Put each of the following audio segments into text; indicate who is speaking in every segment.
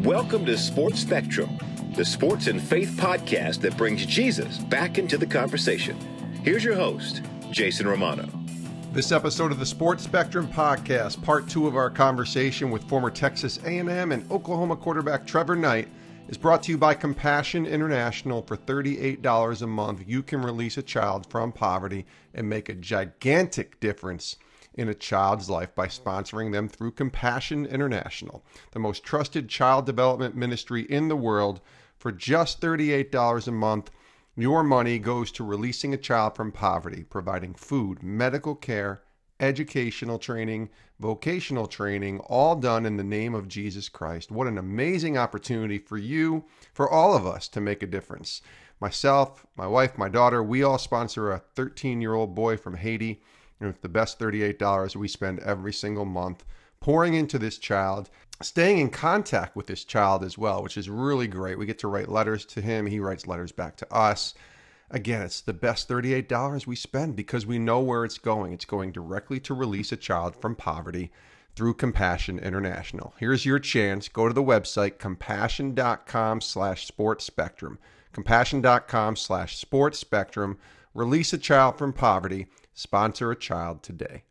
Speaker 1: Welcome to Sports Spectrum, the sports and faith podcast that brings Jesus back into the conversation. Here's your host, Jason Romano.
Speaker 2: This episode of the Sports Spectrum podcast, part 2 of our conversation with former Texas A&M and Oklahoma quarterback Trevor Knight, is brought to you by Compassion International. For $38 a month, you can release a child from poverty and make a gigantic difference in a child's life by sponsoring them through Compassion International, the most trusted child development ministry in the world. For just $38 a month, your money goes to releasing a child from poverty, providing food, medical care, educational training, vocational training, all done in the name of Jesus Christ. What an amazing opportunity for you, for all of us, to make a difference. Myself, my wife, my daughter, we all sponsor a 13-year-old boy from Haiti. And it's the best $38 we spend every single month pouring into this child, staying in contact with this child as well, which is really great. We get to write letters to him. He writes letters back to us. Again, it's the best $38 we spend because we know where it's going. It's going directly to release a child from poverty through Compassion International. Here's your chance. Go to the website, compassion.com/sportspectrum. Compassion.com/sportspectrum. Release a child from poverty. Sponsor a child today.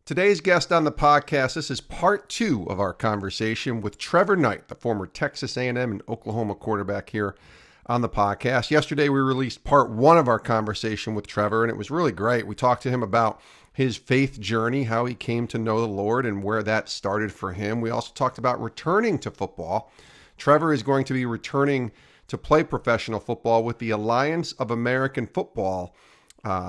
Speaker 2: Today's guest on the podcast, this is part 2 of our conversation with Trevor Knight, the former Texas A&M and Oklahoma quarterback, here on the podcast. Yesterday, we released part 1 of our conversation with Trevor, and it was really great. We talked to him about his faith journey, how he came to know the Lord, and where that started for him. We also talked about returning to football. Trevor is going to be returning to play professional football with the Alliance of American Football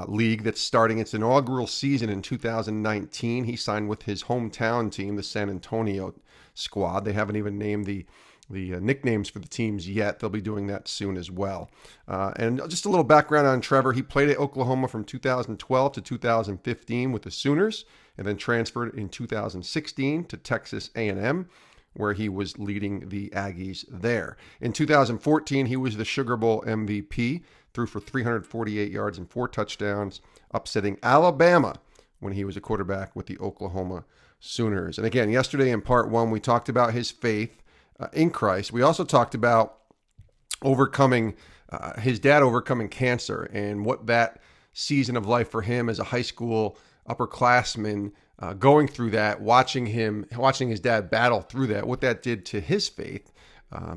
Speaker 2: League that's starting its inaugural season in 2019. He signed with his hometown team, the San Antonio squad. They haven't even named the nicknames for the teams yet. They'll be doing that soon as well. And just a little background on Trevor. He played at Oklahoma from 2012 to 2015 with the Sooners, and then transferred in 2016 to Texas A&M, where he was leading the Aggies there. In 2014, he was the Sugar Bowl MVP, threw for 348 yards and 4 touchdowns, upsetting Alabama when he was a quarterback with the Oklahoma Sooners. And again, yesterday in part 1, we talked about his faith in Christ. We also talked about overcoming his dad overcoming cancer and what that season of life for him as a high school upperclassman, going through that, watching his dad battle through that, what that did to his faith.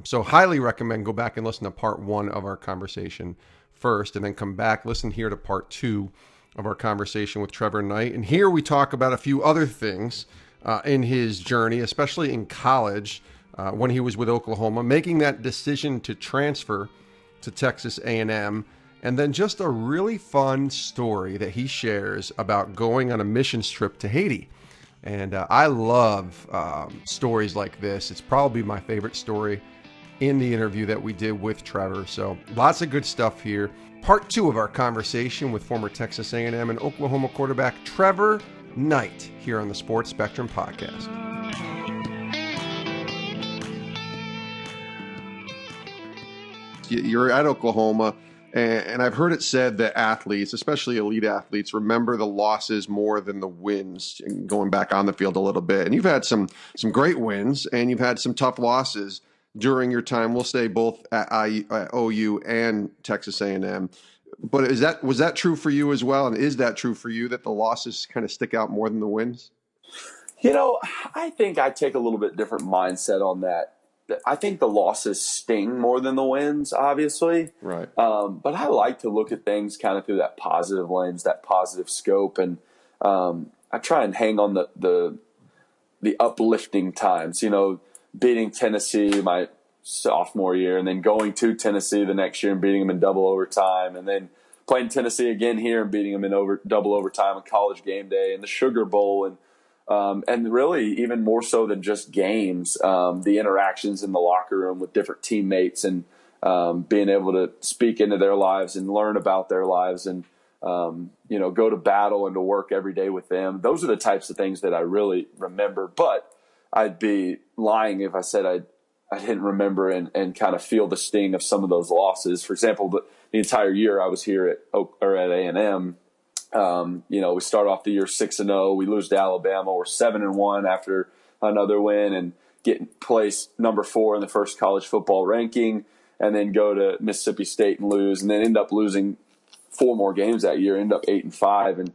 Speaker 2: So highly recommend go back and listen to part 1 of our conversation first, and then come back, listen here to part 2 of our conversation with Trevor Knight. And here we talk about a few other things in his journey, especially in college, when he was with Oklahoma, making that decision to transfer to Texas A&M, and then just a really fun story that he shares about going on a missions trip to Haiti. And I love stories like this. It's probably my favorite story in the interview that we did with Trevor. So lots of good stuff here. Part 2 of our conversation with former Texas A&M and Oklahoma quarterback Trevor Knight here on the Sports Spectrum podcast. You're at Oklahoma, and I've heard it said that athletes, especially elite athletes, remember the losses more than the wins, going back on the field a little bit. And you've had some great wins, and you've had some tough losses during your time, we'll say, both at OU and Texas A&M. But was that true for you as well? And is that true for you, that the losses kind of stick out more than the wins?
Speaker 3: You know, I think I take a little bit different mindset on that. I think the losses sting more than the wins, obviously.
Speaker 2: Right.
Speaker 3: But I like to look at things kind of through that positive lens, that positive scope. And I try and hang on the uplifting times, beating Tennessee my sophomore year, and then going to Tennessee the next year and beating them in double overtime, and then playing Tennessee again here and beating them in double overtime on College Gameday and the Sugar Bowl, and really even more so than just games, the interactions in the locker room with different teammates, and being able to speak into their lives and learn about their lives, and go to battle and to work every day with them. Those are the types of things that I really remember. But I'd be lying if I said I didn't remember and kind of feel the sting of some of those losses. For example, the entire year I was here at A&M, we start off the year 6-0. We lose to Alabama. We're 7-1 after another win, and get placed number 4 in the first college football ranking, and then go to Mississippi State and lose, and then end up losing 4 more games that year, end up 8-5. And,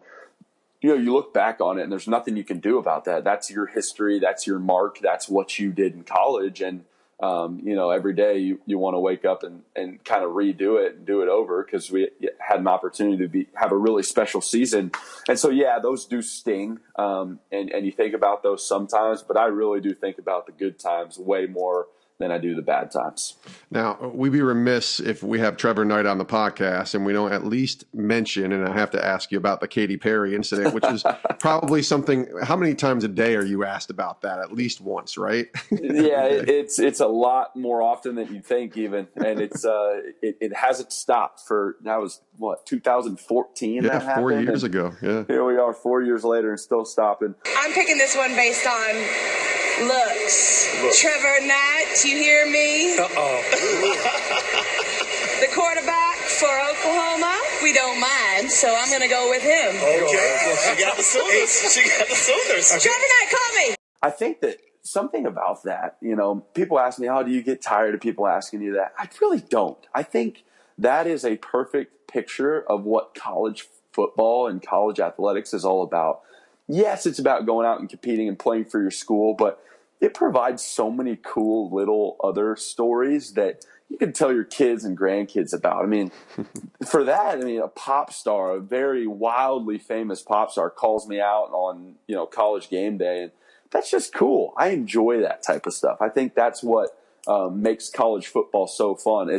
Speaker 3: you look back on it and there's nothing you can do about that. That's your history. That's your mark. That's what you did in college. And, every day you want to wake up and kind of redo it and do it over, because we had an opportunity to have a really special season. And so, yeah, those do sting. And you think about those sometimes, but I really do think about the good times way more than I do the bad times.
Speaker 2: Now, we'd be remiss if we have Trevor Knight on the podcast and we don't at least mention, and I have to ask you about the Katy Perry incident, which is probably something, how many times a day are you asked about that? At least once, right?
Speaker 3: Yeah, it's a lot more often than you think even. And it hasn't stopped that was 2014 that happened?
Speaker 2: 4 years ago. Yeah.
Speaker 3: Here we are 4 years later and still stopping.
Speaker 4: I'm picking this one based on looks. Trevor Knight, you hear me?
Speaker 5: Uh-oh.
Speaker 4: The quarterback for Oklahoma, we don't mind, so I'm going to go with him.
Speaker 5: Okay. Well, she got the Sooners.
Speaker 4: Trevor Knight, call me.
Speaker 3: I think that something about that, people ask me, how do you get tired of people asking you that? I really don't. I think that is a perfect picture of what college football and college athletics is all about. Yes, it's about going out and competing and playing for your school, but it provides so many cool little other stories that you can tell your kids and grandkids about. I mean, for that, a pop star, a very wildly famous pop star, calls me out on, College Gameday, and that's just cool. I enjoy that type of stuff. I think that's what makes college football so fun,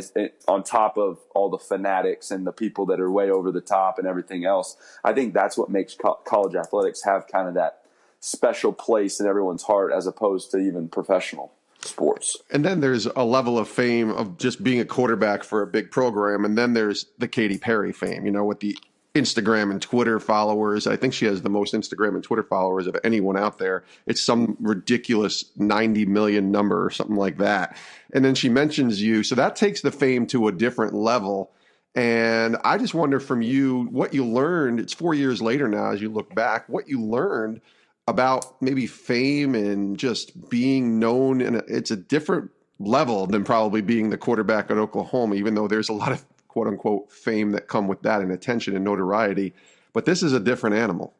Speaker 3: on top of all the fanatics and the people that are way over the top and everything else. I think that's what makes college athletics have kind of that special place in everyone's heart, as opposed to even professional sports.
Speaker 2: And then there's a level of fame of just being a quarterback for a big program. And then there's the Katy Perry fame, with the Instagram and Twitter followers. I think she has the most Instagram and Twitter followers of anyone out there. It's some ridiculous 90 million number or something like that. And then she mentions you. So that takes the fame to a different level. And I just wonder from you what you learned. It's 4 years later now, as you look back, what you learned about maybe fame and just being known. And it's a different level than probably being the quarterback at Oklahoma, even though there's a lot of quote unquote fame that come with that and attention and notoriety. But this is a different animal.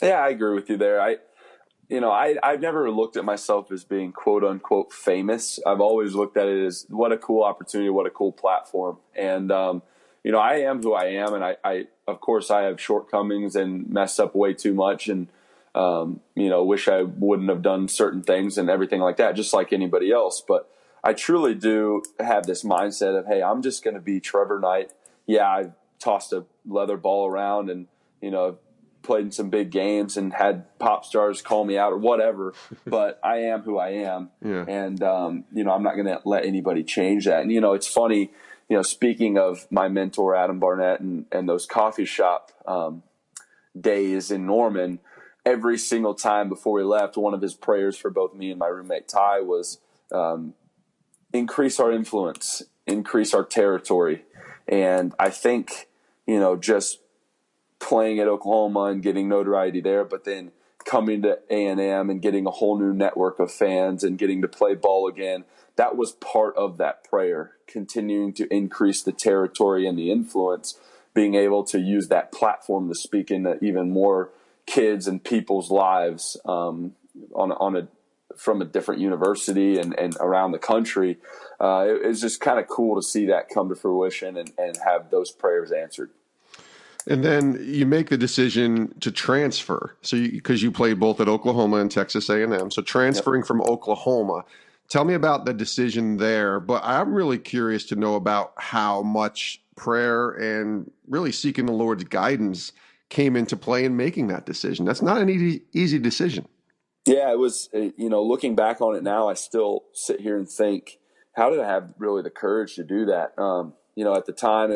Speaker 3: Yeah, I agree with you there. I've never looked at myself as being quote unquote famous. I've always looked at it as what a cool opportunity, what a cool platform. And, I am who I am. And I of course I have shortcomings and mess up way too much. And, wish I wouldn't have done certain things and everything like that, just like anybody else. But I truly do have this mindset of, hey, I'm just going to be Trevor Knight. Yeah, I've tossed a leather ball around and, played in some big games and had pop stars call me out or whatever, but I am who I am.
Speaker 2: Yeah.
Speaker 3: And, I'm not going to let anybody change that. And, it's funny, speaking of my mentor, Adam Barnett, and those coffee shop days in Norman, every single time before we left, one of his prayers for both me and my roommate Ty was increase our influence, increase our territory. And I think, just playing at Oklahoma and getting notoriety there, but then coming to A&M and getting a whole new network of fans and getting to play ball again, that was part of that prayer, continuing to increase the territory and the influence, being able to use that platform to speak into even more kids and people's lives from a different university and around the country. It's just kind of cool to see that come to fruition and have those prayers answered.
Speaker 2: And then you make the decision to transfer. So because you played both at Oklahoma and Texas A&M. So transferring from Oklahoma, tell me about the decision there. But I'm really curious to know about how much prayer and really seeking the Lord's guidance came into play in making that decision. That's not an easy decision.
Speaker 3: Yeah, it was, looking back on it now, I still sit here and think, how did I have really the courage to do that? At the time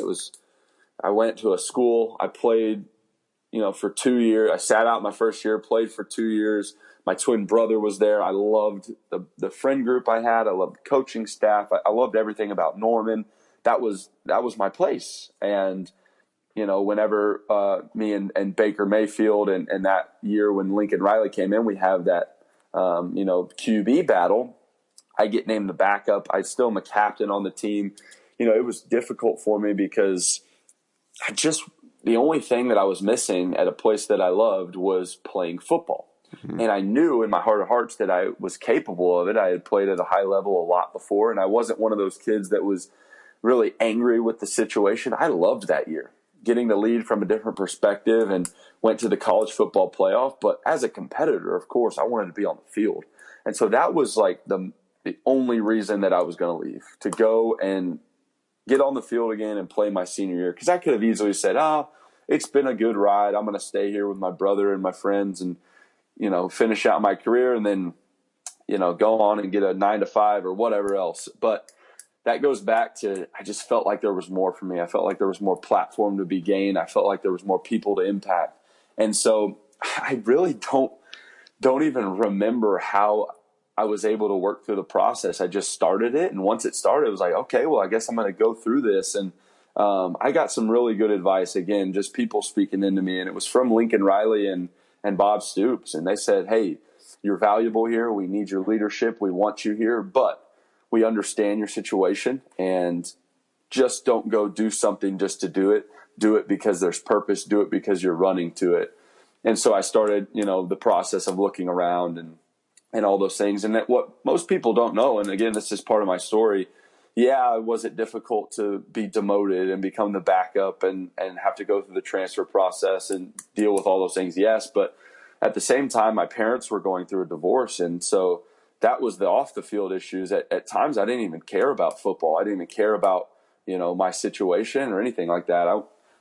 Speaker 3: I went to a school, I played, for 2 years. I sat out my first year, played for 2 years. My twin brother was there. I loved the friend group I had. I loved the coaching staff. I loved everything about Norman. That was my place. And, whenever me and Baker Mayfield and that year when Lincoln Riley came in, we have that, QB battle. I get named the backup. I still am a captain on the team. It was difficult for me because the only thing that I was missing at a place that I loved was playing football. Mm-hmm. And I knew in my heart of hearts that I was capable of it. I had played at a high level a lot before, and I wasn't one of those kids that was really angry with the situation. I loved that year, getting to lead from a different perspective, and went to the college football playoff. But as a competitor, of course, I wanted to be on the field. And so that was like the only reason that I was going to leave, to go and get on the field again and play my senior year. Because I could have easily said, it's been a good ride. I'm going to stay here with my brother and my friends and, finish out my career and then, go on and get a 9-to-5 or whatever else. But that goes back to, I just felt like there was more for me. I felt like there was more platform to be gained. I felt like there was more people to impact. And so I really don't even remember how I was able to work through the process. I just started it. And once it started, it was like, okay, well, I guess I'm going to go through this. And I got some really good advice, again, just people speaking into me. And it was from Lincoln Riley and Bob Stoops. And they said, hey, you're valuable here. We need your leadership. We want you here, but we understand your situation, and just don't go do something just to do it. Do it because there's purpose. Do it because you're running to it. And so I started, the process of looking around and all those things. And that what most people don't know, and again, this is part of my story. Yeah, was it difficult to be demoted and become the backup and have to go through the transfer process and deal with all those things? Yes, but at the same time, my parents were going through a divorce, and so that was the off the field issues. At times, I didn't even care about football. I didn't even care about my situation or anything like that.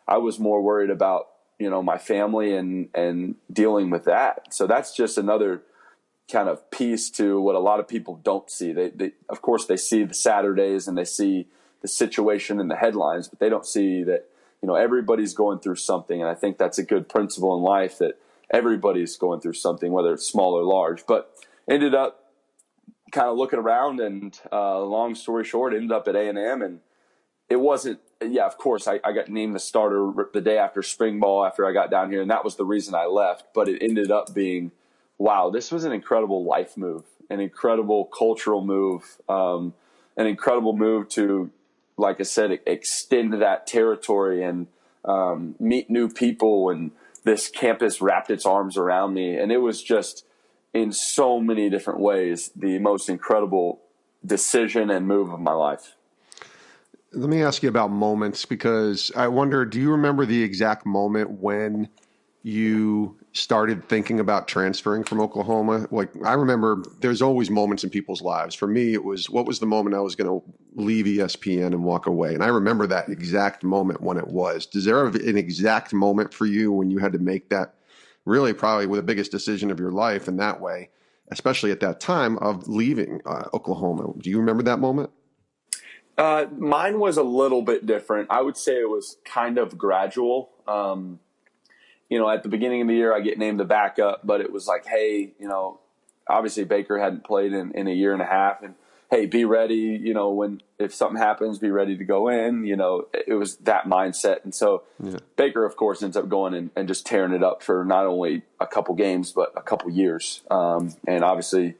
Speaker 3: I was more worried about my family and dealing with that. So that's just another kind of piece to what a lot of people don't see. They of course they see the Saturdays and they see the situation in the headlines, but they don't see that everybody's going through something. And I think that's a good principle in life, that everybody's going through something, whether it's small or large. But ended up kind of looking around, and long story short, ended up at A&M. And it wasn't, of course, I got named the starter the day after spring ball after I got down here, and that was the reason I left. But it ended up being, wow, this was an incredible life move, an incredible cultural move, an incredible move to, like I said, extend that territory and meet new people. And this campus wrapped its arms around me. And it was just, in so many different ways, the most incredible decision and move of my life.
Speaker 2: Let me ask you about moments, because I wonder, do you remember the exact moment when you started thinking about transferring from Oklahoma? Like, I remember there's always moments in people's lives. For me, it was, what was the moment I was going to leave ESPN and walk away? And I remember that exact moment when it was. Is there an exact moment for you when you had to make that, really probably the biggest decision of your life in that way, especially at that time of leaving Oklahoma? Do you remember that moment?
Speaker 3: Mine was a little bit different. I would say it was kind of gradual. At the beginning of the year, I get named the backup, but it was like, hey, obviously Baker hadn't played in a year and a half, and hey, be ready, if something happens, be ready to go in. It was that mindset. And so Baker, of course, ends up going and just tearing it up for not only a couple games, but a couple years. And obviously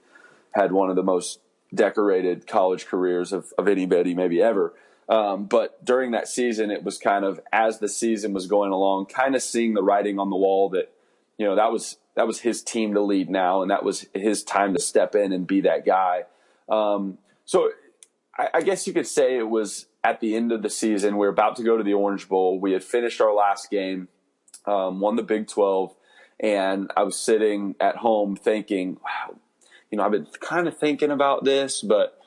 Speaker 3: had one of the most decorated college careers of anybody maybe ever. But during that season, it was kind of, as the season was going along, kind of seeing the writing on the wall that, that was his team to lead now, and that was his time to step in and be that guy. So I guess you could say it was at the end of the season. We were about to go to the Orange Bowl. We had finished our last game, won the Big 12, and I was sitting at home thinking, wow, I've been kind of thinking about this, but,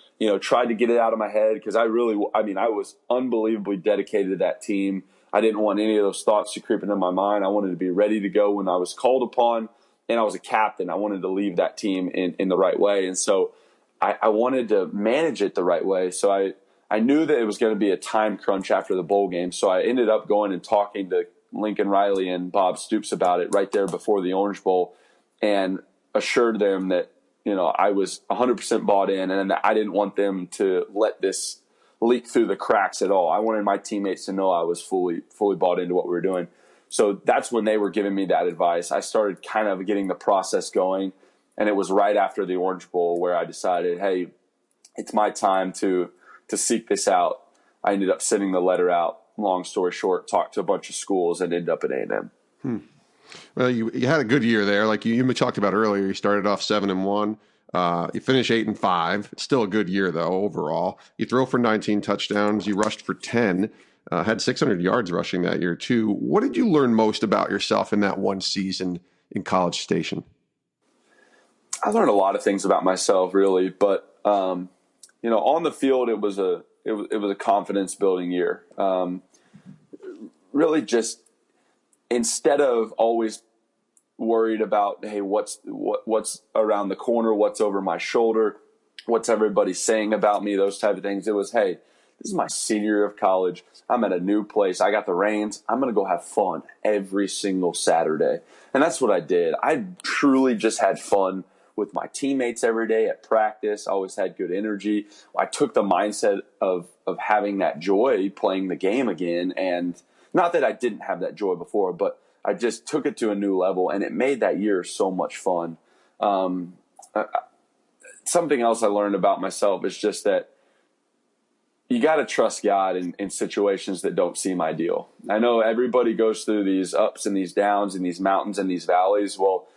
Speaker 3: tried to get it out of my head, because I was unbelievably dedicated to that team. I didn't want any of those thoughts to creep into my mind. I wanted to be ready to go when I was called upon, and I was a captain. I wanted to leave that team in the right way. And so I wanted to manage it the right way. So I knew that it was going to be a time crunch after the bowl game. So I ended up going and talking to Lincoln Riley and Bob Stoops about it right there before the Orange Bowl, and assured them that, I was 100% bought in, and that I didn't want them to let this leak through the cracks at all. I wanted my teammates to know I was fully bought into what we were doing. So that's when they were giving me that advice. I started kind of getting the process going, and it was right after the Orange Bowl where I decided, hey, it's my time to seek this out. I ended up sending the letter out. Long story short, talked to a bunch of schools and ended up at A&M.
Speaker 2: Well, you had a good year there. Like you talked about earlier, you started off 7-1. You finished 8-5. It's still a good year though overall. You throw for 19 touchdowns. You rushed for 10. Had 600 yards rushing that year too. What did you learn most about yourself in that one season in College Station?
Speaker 3: I learned a lot of things about myself, really, but on the field, it was a confidence building year. Really, just instead of always worried about, hey, what's around the corner, what's over my shoulder, what's everybody saying about me, those type of things. It was, hey, this is my senior year of college. I'm at a new place. I got the reins. I'm going to go have fun every single Saturday. And that's what I did. I truly just had fun with my teammates every day at practice. I always had good energy. I took the mindset of having that joy playing the game again. And not that I didn't have that joy before, but I just took it to a new level, and it made that year so much fun. Something else I learned about myself is just that you got to trust God in situations that don't seem ideal. I know everybody goes through these ups and these downs and these mountains and these valleys. Well,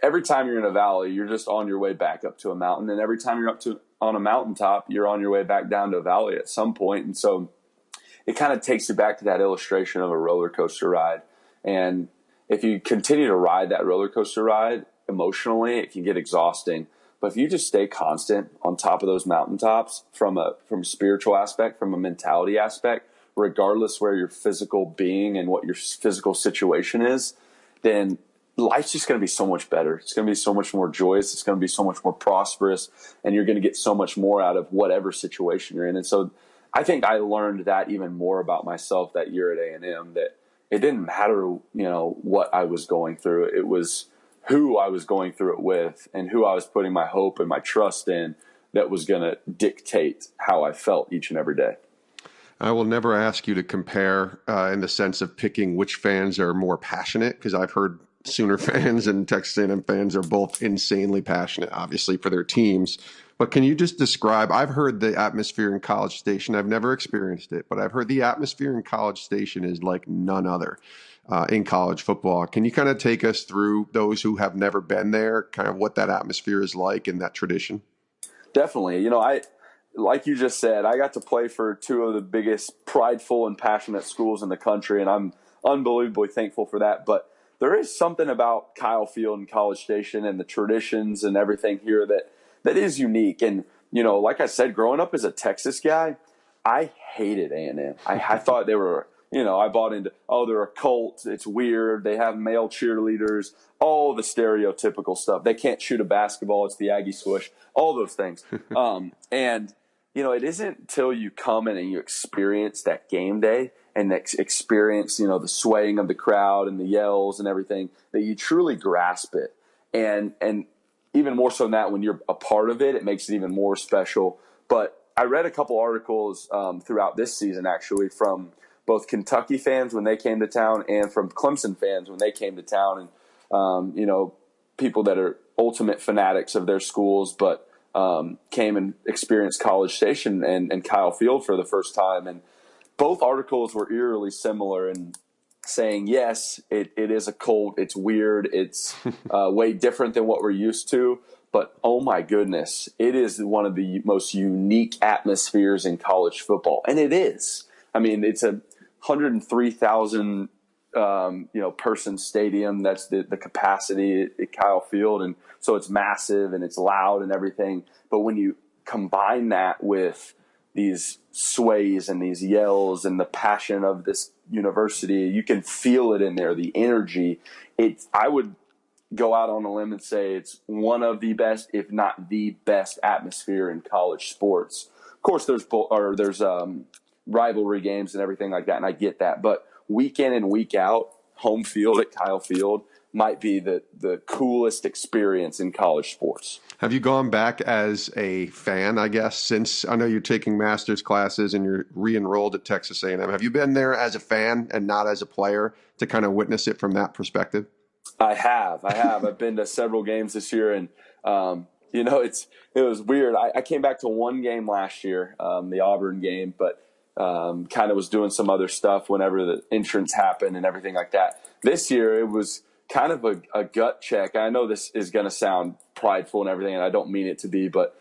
Speaker 3: every time you're in a valley, you're just on your way back up to a mountain. And every time you're on a mountaintop, you're on your way back down to a valley at some point. And so it kind of takes you back to that illustration of a roller coaster ride. And if you continue to ride that roller coaster ride emotionally, it can get exhausting. But if you just stay constant on top of those mountaintops from a spiritual aspect, from a mentality aspect, regardless where your physical being and what your physical situation is, then life's just going to be so much better. It's going to be so much more joyous. It's going to be so much more prosperous, and you're going to get so much more out of whatever situation you're in. And so I think I learned that even more about myself that year at A&M, that it didn't matter, what I was going through. It was who I was going through it with and who I was putting my hope and my trust in that was going to dictate how I felt each and every day.
Speaker 2: I will never ask you to compare in the sense of picking which fans are more passionate, because I've heard Sooner fans and Texas A&M fans are both insanely passionate, obviously, for their teams. But can you just describe, I've heard the atmosphere in College Station. I've never experienced it, but I've heard the atmosphere in College Station is like none other in college football. Can you kind of take us through, those who have never been there, kind of what that atmosphere is like and that tradition?
Speaker 3: Definitely. Like you just said, I got to play for two of the biggest prideful and passionate schools in the country, and I'm unbelievably thankful for that. But there is something about Kyle Field and College Station and the traditions and everything here that is unique. And, like I said, growing up as a Texas guy, I hated A&M. I thought they were, I bought into, they're a cult. It's weird. They have male cheerleaders, all the stereotypical stuff. They can't shoot a basketball. It's the Aggie swoosh, all those things. And, it isn't until you come in and you experience that game day and experience, the swaying of the crowd and the yells and everything, that you truly grasp it. And even more so than that, when you're a part of it, it makes it even more special. But I read a couple articles throughout this season, actually, from both Kentucky fans when they came to town and from Clemson fans when they came to town. And, people that are ultimate fanatics of their schools, but came and experienced College Station and Kyle Field for the first time. And both articles were eerily similar in saying, yes, it is a cult. It's weird. It's way different than what we're used to. But, oh, my goodness, it is one of the most unique atmospheres in college football. And it is. I mean, it's a 103,000 person stadium. That's the capacity at Kyle Field. And so it's massive and it's loud and everything. But when you combine that with these sways and these yells and the passion of this university, you can feel it in there, the energy. I would go out on a limb and say it's one of the best, if not the best atmosphere in college sports. Of course, there's rivalry games and everything like that, and I get that. But week in and week out, home field at Kyle Field might be the coolest experience in college sports.
Speaker 2: Have you gone back as a fan, I guess, since I know you're taking master's classes and you're re-enrolled at Texas A&M? Have you been there as a fan and not as a player to kind of witness it from that perspective?
Speaker 3: I have. I've been to several games this year, and it was weird. I came back to one game last year, the Auburn game, but kind of was doing some other stuff whenever the entrance happened and everything like that. This year, it was kind of a gut check. I know this is going to sound prideful and everything, and I don't mean it to be, but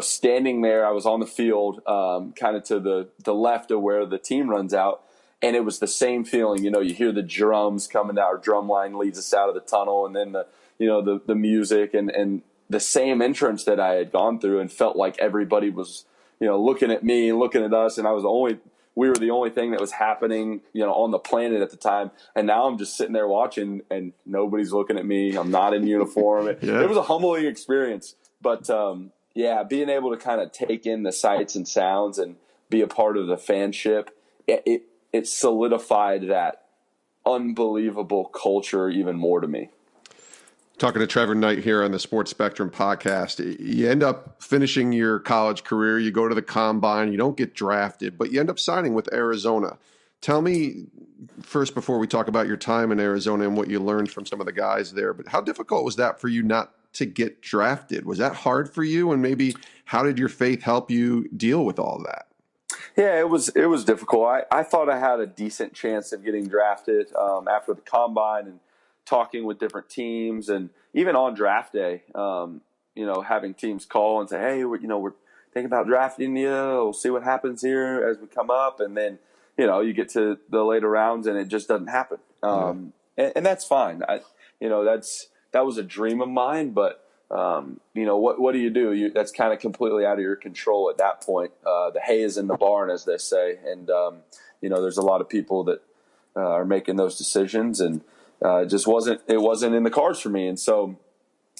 Speaker 3: standing there, I was on the field, kind of to the left of where the team runs out, and it was the same feeling. You hear the drums coming out, our drum line leads us out of the tunnel, and then the music and the same entrance that I had gone through, and felt like everybody was looking at me and looking at us, and we were the only thing that was happening, on the planet at the time. And now I'm just sitting there watching and nobody's looking at me. I'm not in uniform. It was a humbling experience, but, being able to kind of take in the sights and sounds and be a part of the fanship, it solidified that unbelievable culture even more to me.
Speaker 2: Talking to Trevor Knight here on the Sports Spectrum podcast. You end up finishing your college career. You go to the combine. You don't get drafted, but you end up signing with Arizona. Tell me first, before we talk about your time in Arizona and what you learned from some of the guys there, but how difficult was that for you not to get drafted? Was that hard for you? And maybe how did your faith help you deal with all of that?
Speaker 3: Yeah, it was difficult. I thought I had a decent chance of getting drafted after the combine and talking with different teams, and even on draft day, having teams call and say, hey, we're thinking about drafting you. We'll see what happens here as we come up. And then, you get to the later rounds and it just doesn't happen. And that's fine. That was a dream of mine, but what do you do? That's kind of completely out of your control at that point. The hay is in the barn, as they say. And, there's a lot of people that are making those decisions, and it wasn't in the cards for me. And so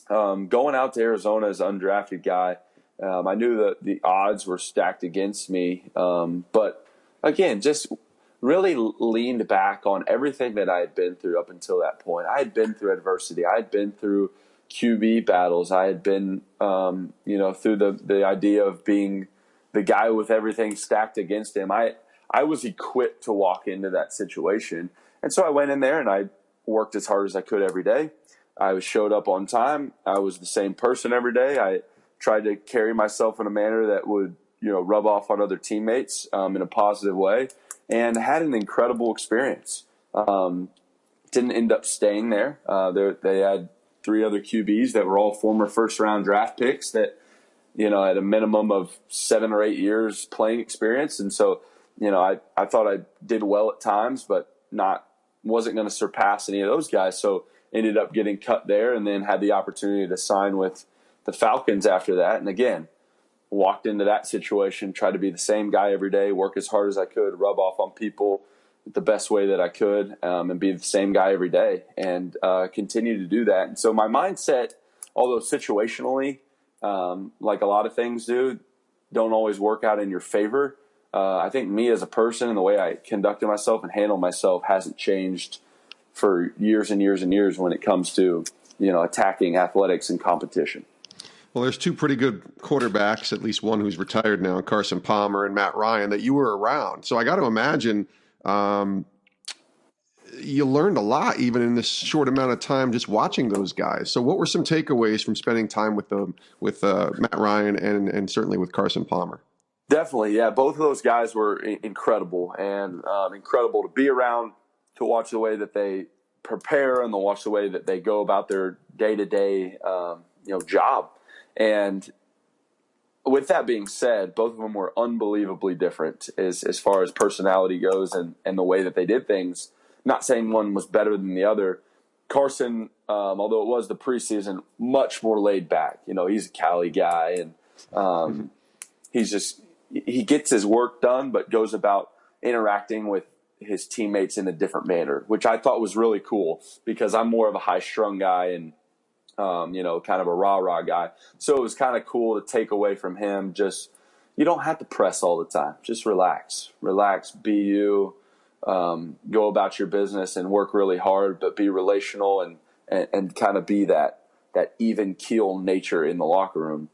Speaker 3: going out to Arizona as an undrafted guy, I knew that the odds were stacked against me. But again, just really leaned back on everything that I had been through up until that point. I had been through adversity. I had been through QB battles. I had been, through the idea of being the guy with everything stacked against him. I was equipped to walk into that situation. And so I went in there and I worked as hard as I could every day. I showed up on time. I was the same person every day. I tried to carry myself in a manner that would, rub off on other teammates in a positive way, and had an incredible experience. Didn't end up staying there. They had 3 other QBs that were all former first-round draft picks that, had a minimum of 7 or 8 years playing experience. And so, I thought I did well at times, but wasn't going to surpass any of those guys. So ended up getting cut there, and then had the opportunity to sign with the Falcons after that. And again, walked into that situation, tried to be the same guy every day, work as hard as I could, rub off on people the best way that I could, and be the same guy every day, and continue to do that. And so my mindset, although situationally, like a lot of things do, don't always work out in your favor. I think me as a person and the way I conducted myself and handled myself hasn't changed for years and years and years when it comes to, attacking athletics and competition.
Speaker 2: Well, there's 2 pretty good quarterbacks, at least one who's retired now, Carson Palmer and Matt Ryan, that you were around. So I got to imagine you learned a lot even in this short amount of time just watching those guys. So what were some takeaways from spending time with Matt Ryan and certainly with Carson Palmer?
Speaker 3: Definitely, yeah. Both of those guys were incredible, and incredible to be around, to watch the way that they prepare and to watch the way that they go about their day-to-day job. And with that being said, both of them were unbelievably different as far as personality goes and the way that they did things. Not saying one was better than the other. Carson, although it was the preseason, much more laid back. He's a Cali guy, and he gets his work done, but goes about interacting with his teammates in a different manner, which I thought was really cool, because I'm more of a high-strung guy and kind of a rah-rah guy. So it was kind of cool to take away from him. Just, you don't have to press all the time. Just relax, be you, go about your business and work really hard, but be relational and kind of be that even keel nature in the locker room.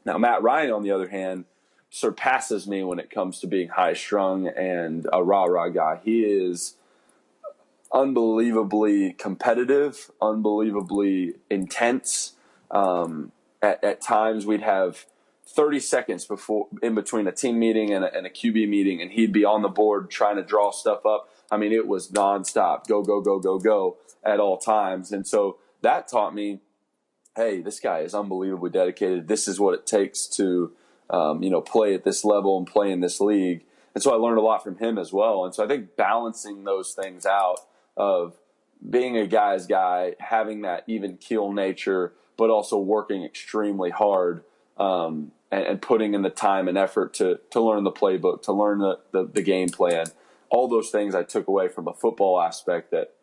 Speaker 3: Now, Matt Ryan, on the other hand, surpasses me when it comes to being high-strung and a rah-rah guy. He is unbelievably competitive, unbelievably intense, at times we'd have 30 seconds in between a team meeting and a QB meeting, and he'd be on the board trying to draw stuff up. I mean, it was nonstop, go, go, go, go, go at all times. And so that taught me, hey, this guy is unbelievably dedicated. This is what it takes to, play at this level and play in this league. And so I learned a lot from him as well. And so I think balancing those things out of being a guy's guy, having that even keel nature, but also working extremely hard, and putting in the time and effort to learn the playbook, to learn the game plan. All those things I took away from a football aspect that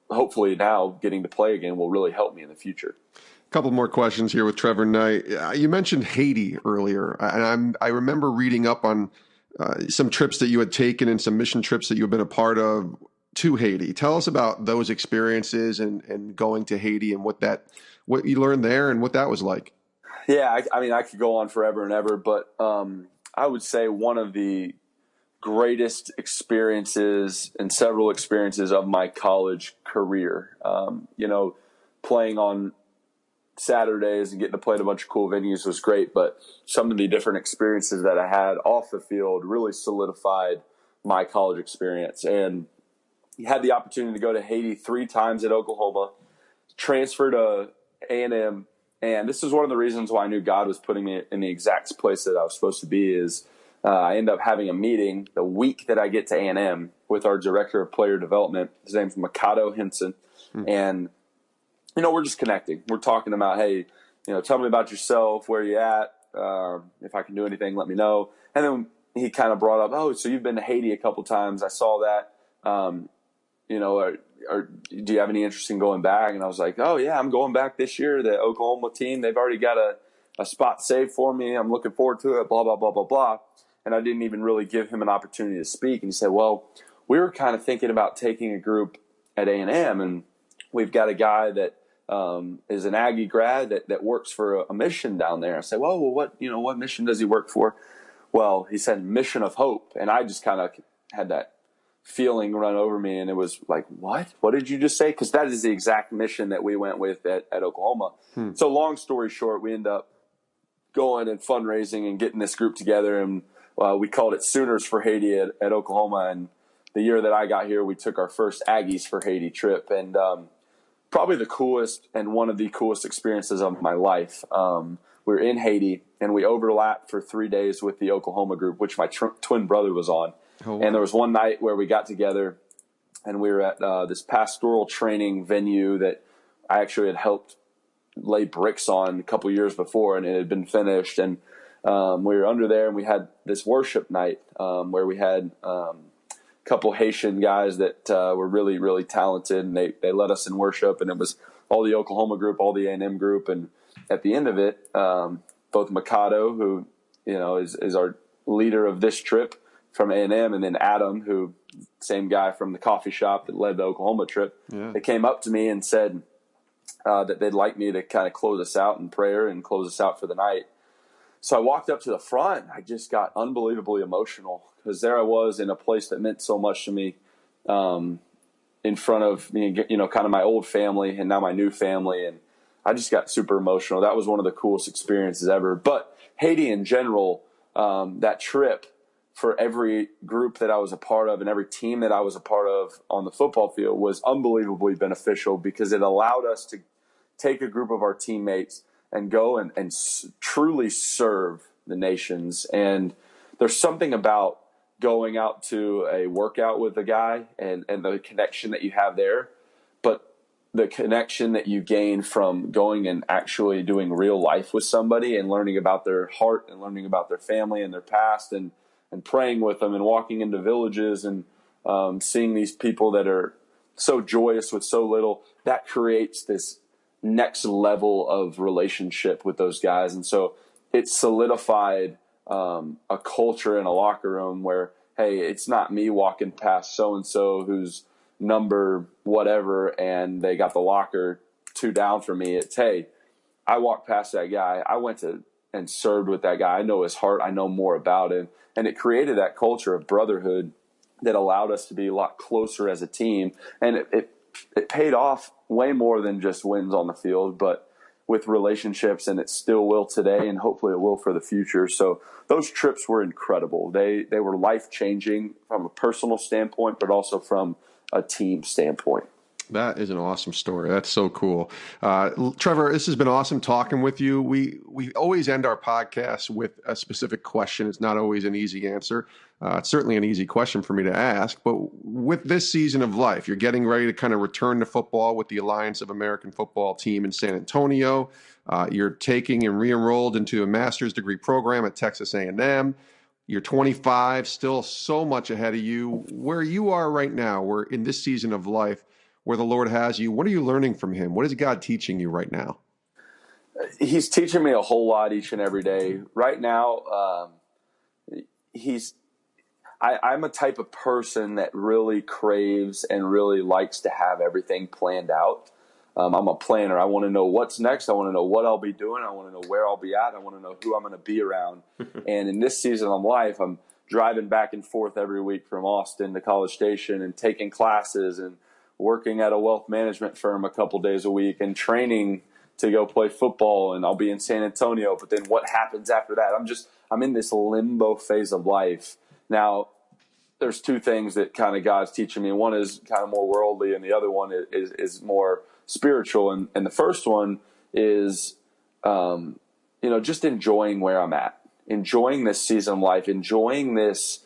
Speaker 3: hopefully now getting to play again will really help me in the future.
Speaker 2: A couple more questions here with Trevor Knight. You mentioned Haiti earlier, and I remember reading up on some trips that you had taken and some mission trips that you had been a part of to Haiti. Tell us about those experiences and going to Haiti and what you learned there and what that was like.
Speaker 3: Yeah, I mean, I could go on forever and ever, but I would say one of the greatest experiences and several experiences of my college career, playing on Saturdays and getting to play at a bunch of cool venues was great, but some of the different experiences that I had off the field really solidified my college experience. And you had the opportunity to go to Haiti 3 times at Oklahoma, transfer to A&M, and this is one of the reasons why I knew God was putting me in the exact place that I was supposed to be is I end up having a meeting the week that I get to A&M with our director of player development. His name's Mikado Henson, and we're just connecting. We're talking about, hey, tell me about yourself, where you at, if I can do anything, let me know. And then he kind of brought up, oh, so you've been to Haiti a couple times. I saw that. Or do you have any interest in going back? And I was like, oh, yeah, I'm going back this year. The Oklahoma team, they've already got a spot saved for me. I'm looking forward to it, blah, blah, blah, blah, blah. And I didn't even really give him an opportunity to speak. And he said, well, we were kind of thinking about taking a group at A&M, and we've got a guy that is an Aggie grad that works for a mission down there. I said, well, what mission does he work for? Well, he said Mission of Hope. And I just kind of had that feeling run over me, and it was like, what did you just say? Because that is the exact mission that we went with at Oklahoma. So long story short, we end up going and fundraising and getting this group together, and we called it Sooners for Haiti at Oklahoma. And the year that I got here, we took our first Aggies for Haiti trip, and probably the coolest and one of the coolest experiences of my life. We were in Haiti, and we overlapped for 3 days with the Oklahoma group, which my twin brother was on. Oh, wow. And there was one night where we got together, and we were at this pastoral training venue that I actually had helped lay bricks on a couple years before, and it had been finished. And we were under there, and we had this worship night where we had a couple Haitian guys that were really, really talented, and they led us in worship. And it was all the Oklahoma group, all the A&M group. And at the end of it, both Mikado, who is our leader of this trip from A&M, and then Adam, who same guy from the coffee shop that led the Oklahoma trip, They came up to me and said that they'd like me to kind of close us out in prayer and close us out for the night. So I walked up to the front. I just got unbelievably emotional because there I was in a place that meant so much to me, in front of me, kind of my old family and now my new family, and I just got super emotional. That was one of the coolest experiences ever. But Haiti in general, that trip, for every group that I was a part of and every team that I was a part of on the football field, was unbelievably beneficial because it allowed us to take a group of our teammates and go and truly serve the nations. And there's something about going out to a workout with a guy and the connection that you have there, but the connection that you gain from going and actually doing real life with somebody and learning about their heart and learning about their family and their past and praying with them and walking into villages and seeing these people that are so joyous with so little, that creates this next level of relationship with those guys. And so it solidified a culture in a locker room where, hey, it's not me walking past so-and-so who's number whatever and they got the locker 2 down from me. It's, hey, I walked past that guy. I went to and served with that guy. I know his heart. I know more about him. And it created that culture of brotherhood that allowed us to be a lot closer as a team. And it paid off way more than just wins on the field. But with relationships, and it still will today, and hopefully it will for the future. So those trips were incredible. They were life-changing from a personal standpoint, but also from a team standpoint.
Speaker 2: That is an awesome story. That's so cool. Trevor, this has been awesome talking with you. We always end our podcast with a specific question. It's not always an easy answer. It's certainly an easy question for me to ask. But with this season of life, you're getting ready to kind of return to football with the Alliance of American Football team in San Antonio. You're taking and re-enrolled into a master's degree program at Texas A&M. You're 25, still so much ahead of you. Where you are right now, we're in this season of life, where the Lord has you, what are you learning from him? What is God teaching you right now?
Speaker 3: He's teaching me a whole lot each and every day. Right now, I'm a type of person that really craves and really likes to have everything planned out. I'm a planner. I want to know what's next. I want to know what I'll be doing. I want to know where I'll be at. I want to know who I'm going to be around. And in this season of life, I'm driving back and forth every week from Austin to College Station and taking classes and working at a wealth management firm a couple days a week and training to go play football, and I'll be in San Antonio. But then what happens after that? I'm in this limbo phase of life. Now, there's two things that kind of God's teaching me. One is kind of more worldly, and the other one is more spiritual. And the first one is, just enjoying where I'm at, enjoying this season of life, enjoying this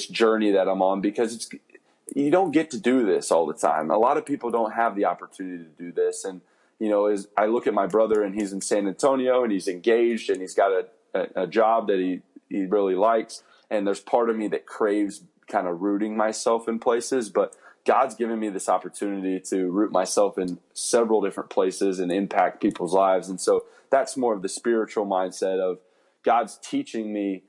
Speaker 3: journey that I'm on, because you don't get to do this all the time. A lot of people don't have the opportunity to do this. And, as I look at my brother, and he's in San Antonio, and he's engaged, and he's got a job that he really likes. And there's part of me that craves kind of rooting myself in places, but God's given me this opportunity to root myself in several different places and impact people's lives. And so that's more of the spiritual mindset of God's teaching me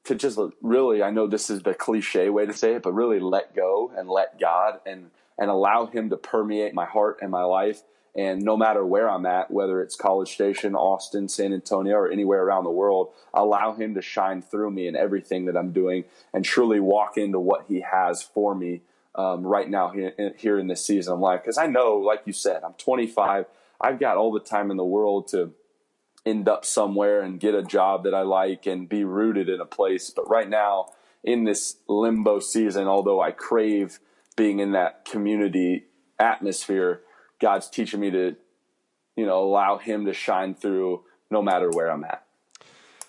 Speaker 3: to just really, I know this is the cliche way to say it, but really let go and let God and allow him to permeate my heart and my life. And no matter where I'm at, whether it's College Station, Austin, San Antonio, or anywhere around the world, allow him to shine through me in everything that I'm doing and truly walk into what he has for me right now here in this season of life. Because I know, like you said, I'm 25. I've got all the time in the world to end up somewhere and get a job that I like and be rooted in a place. But right now, in this limbo season, although I crave being in that community atmosphere, God's teaching me to, allow him to shine through no matter where I'm at.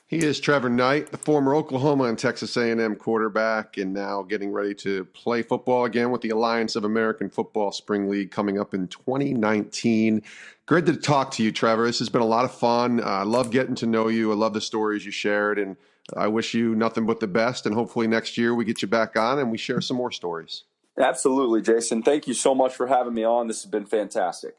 Speaker 2: He is Trevor Knight, the former Oklahoma and Texas A&M quarterback, and now getting ready to play football again with the Alliance of American Football Spring League coming up in 2019. Great to talk to you, Trevor. This has been a lot of fun. I love getting to know you. I love the stories you shared, and I wish you nothing but the best. And hopefully next year we get you back on and we share some more stories.
Speaker 3: Absolutely, Jason. Thank you so much for having me on. This has been fantastic.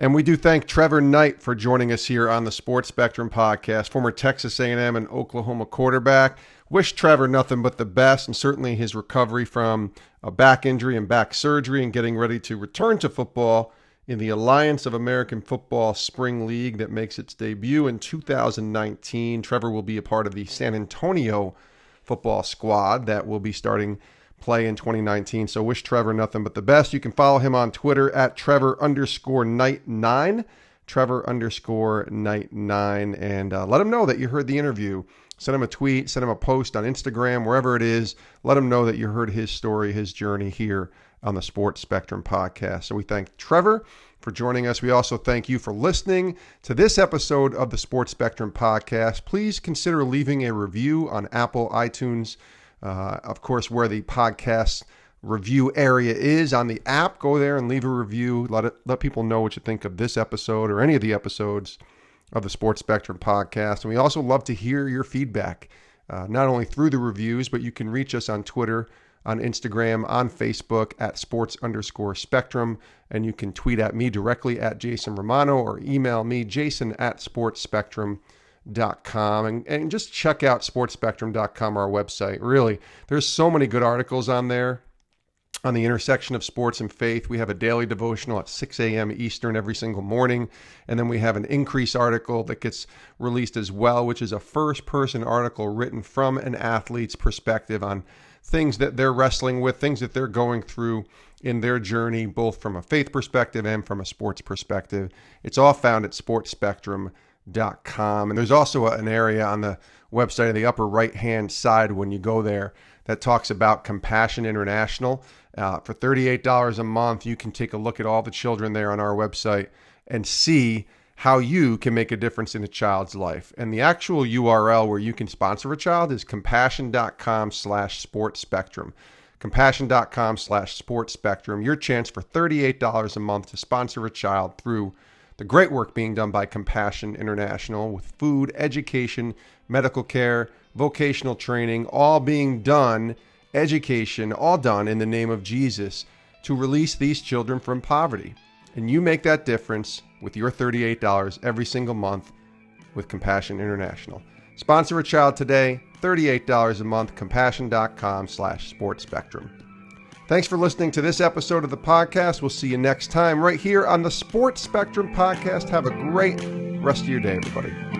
Speaker 2: And we do thank Trevor Knight for joining us here on the Sports Spectrum podcast, former Texas A&M and Oklahoma quarterback. Wish Trevor nothing but the best, and certainly his recovery from a back injury and back surgery and getting ready to return to football in the Alliance of American Football Spring League that makes its debut in 2019. Trevor will be a part of the San Antonio football squad that will be starting play in 2019. So wish Trevor nothing but the best. You can follow him on Twitter at Trevor_Knight9, Trevor_Knight9, and let him know that you heard the interview. Send him a tweet, send him a post on Instagram, wherever it is. Let him know that you heard his story, his journey here on the Sports Spectrum podcast. So we thank Trevor for joining us. We also thank you for listening to this episode of the Sports Spectrum podcast. Please consider leaving a review on Apple, iTunes, of course, where the podcast review area is on the app. Go there and leave a review. Let people know what you think of this episode or any of the episodes of the Sports Spectrum podcast. And we also love to hear your feedback, not only through the reviews, but you can reach us on Twitter, on Instagram, on Facebook at sports_spectrum. And you can tweet at me directly at Jason Romano or email me, jason@sportsspectrum.com. And just check out sportspectrum.com, our website. Really, there's so many good articles on there on the intersection of sports and faith. We have a daily devotional at 6 a.m. Eastern every single morning. And then we have an increase article that gets released as well, which is a first-person article written from an athlete's perspective on things that they're wrestling with, things that they're going through in their journey, both from a faith perspective and from a sports perspective. It's all found at sportspectrum.com. And there's also an area on the website in the upper right-hand side when you go there that talks about Compassion International. For $38 a month, you can take a look at all the children there on our website and see how you can make a difference in a child's life. And the actual URL where you can sponsor a child is compassion.com/sportspectrum. Compassion.com/sportspectrum. Your chance for $38 a month to sponsor a child through the great work being done by Compassion International with food, education, medical care, vocational training, all being done, education, all done in the name of Jesus to release these children from poverty. And you make that difference with your $38 every single month with Compassion International. Sponsor a child today, $38 a month, compassion.com/sportspectrum. Thanks for listening to this episode of the podcast. We'll see you next time right here on the Sports Spectrum Podcast. Have a great rest of your day, everybody.